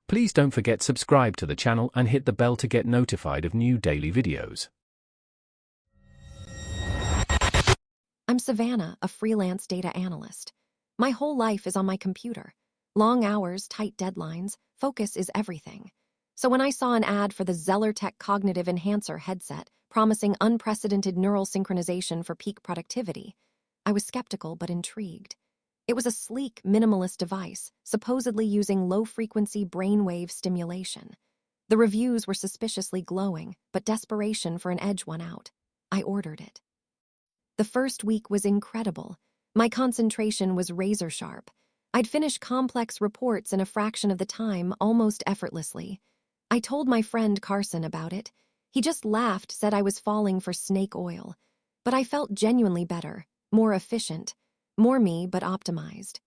Please don't forget subscribe to the channel and hit the bell to get notified of new daily videos. I'm Savannah, a freelance data analyst. My whole life is on my computer. Long hours, tight deadlines, focus is everything. So when I saw an ad for the Zeller-Tek Cognitive Enhancer headset promising unprecedented neural synchronization for peak productivity, I was skeptical but intrigued. It was a sleek, minimalist device, supposedly using low-frequency brainwave stimulation. The reviews were suspiciously glowing, but desperation for an edge won out. I ordered it. The first week was incredible. My concentration was razor-sharp. I'd finish complex reports in a fraction of the time, almost effortlessly. I told my friend Carson about it. He just laughed, said I was falling for snake oil. But I felt genuinely better, more efficient. More me, but optimized.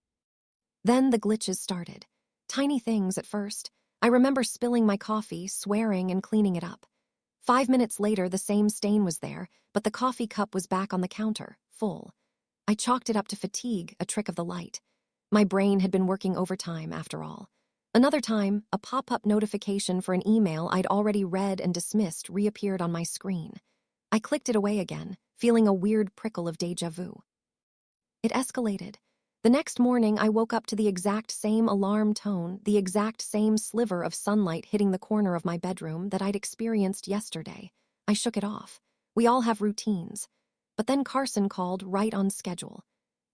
Then the glitches started. Tiny things at first. I remember spilling my coffee, swearing, and cleaning it up. 5 minutes later, the same stain was there, but the coffee cup was back on the counter, full. I chalked it up to fatigue, a trick of the light. My brain had been working overtime, after all. Another time, a pop-up notification for an email I'd already read and dismissed reappeared on my screen. I clicked it away again, feeling a weird prickle of déjà vu. It escalated. The next morning, I woke up to the exact same alarm tone, the exact same sliver of sunlight hitting the corner of my bedroom that I'd experienced yesterday. I shook it off. We all have routines. But then Carson called right on schedule.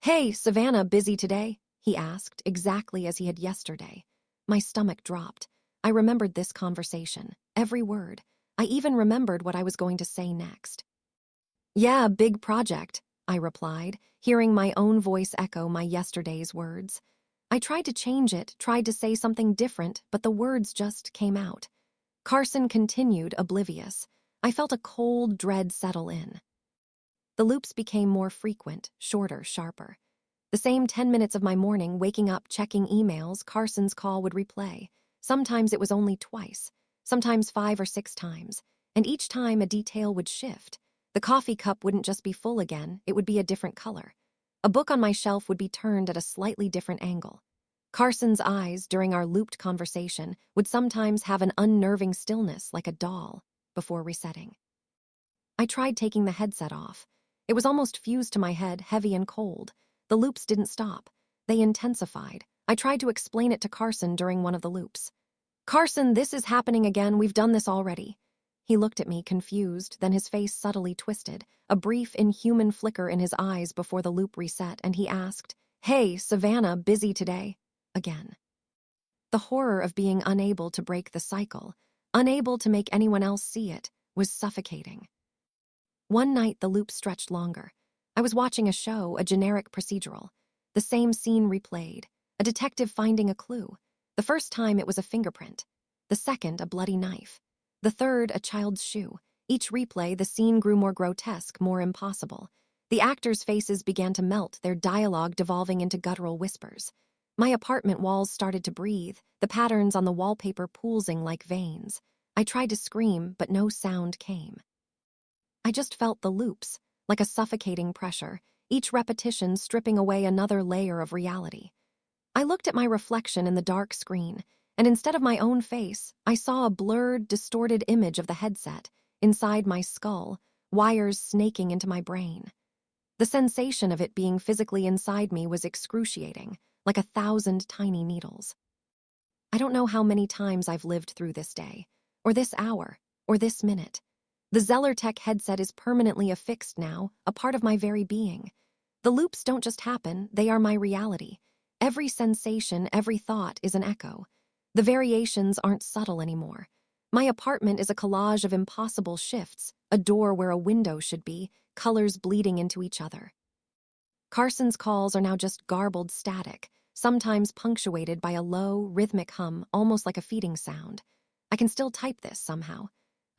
"Hey, Savannah, busy today?" he asked, exactly as he had yesterday. My stomach dropped. I remembered this conversation, every word. I even remembered what I was going to say next. "Yeah, big project," I replied, hearing my own voice echo my yesterday's words. I tried to change it, tried to say something different, but the words just came out. Carson continued, oblivious. I felt a cold dread settle in. The loops became more frequent, shorter, sharper. The same 10 minutes of my morning, waking up, checking emails, Carson's call would replay. Sometimes it was only twice, sometimes 5 or 6 times, and each time a detail would shift. The coffee cup wouldn't just be full again, it would be a different color. A book on my shelf would be turned at a slightly different angle. Carson's eyes, during our looped conversation, would sometimes have an unnerving stillness like a doll before resetting. I tried taking the headset off. It was almost fused to my head, heavy and cold. The loops didn't stop. They intensified. I tried to explain it to Carson during one of the loops. "Carson, this is happening again. We've done this already." He looked at me, confused, then his face subtly twisted, a brief, inhuman flicker in his eyes before the loop reset, and he asked, "Hey, Savannah, busy today?" Again. The horror of being unable to break the cycle, unable to make anyone else see it, was suffocating. One night, the loop stretched longer. I was watching a show, a generic procedural. The same scene replayed, a detective finding a clue. The first time, it was a fingerprint. The second, a bloody knife. The third, a child's shoe. Each replay, the scene grew more grotesque, more impossible. The actors' faces began to melt, their dialogue devolving into guttural whispers. My apartment walls started to breathe, the patterns on the wallpaper pulsing like veins. I tried to scream, but no sound came. I just felt the loops, like a suffocating pressure, each repetition stripping away another layer of reality. I looked at my reflection in the dark screen, and instead of my own face, I saw a blurred, distorted image of the headset, inside my skull, wires snaking into my brain. The sensation of it being physically inside me was excruciating, like 1,000 tiny needles. I don't know how many times I've lived through this day, or this hour, or this minute. The Zeller-Tek headset is permanently affixed now, a part of my very being. The loops don't just happen, they are my reality. Every sensation, every thought is an echo. The variations aren't subtle anymore. My apartment is a collage of impossible shifts, a door where a window should be, colors bleeding into each other. Carson's calls are now just garbled static, sometimes punctuated by a low, rhythmic hum, almost like a feeding sound. I can still type this somehow.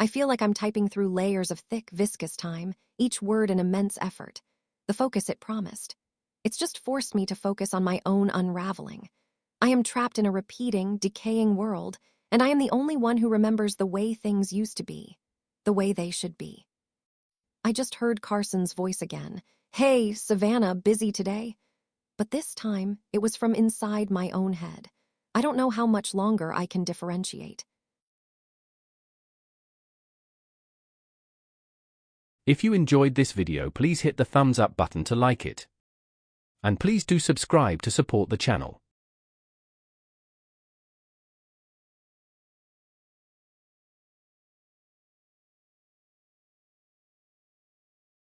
I feel like I'm typing through layers of thick, viscous time, each word an immense effort. The focus it promised. It's just forced me to focus on my own unraveling. I am trapped in a repeating, decaying world, and I am the only one who remembers the way things used to be, the way they should be. I just heard Carson's voice again. "Hey, Savannah, busy today?" But this time, it was from inside my own head. I don't know how much longer I can differentiate. If you enjoyed this video, please hit the thumbs up button to like it. And please do subscribe to support the channel.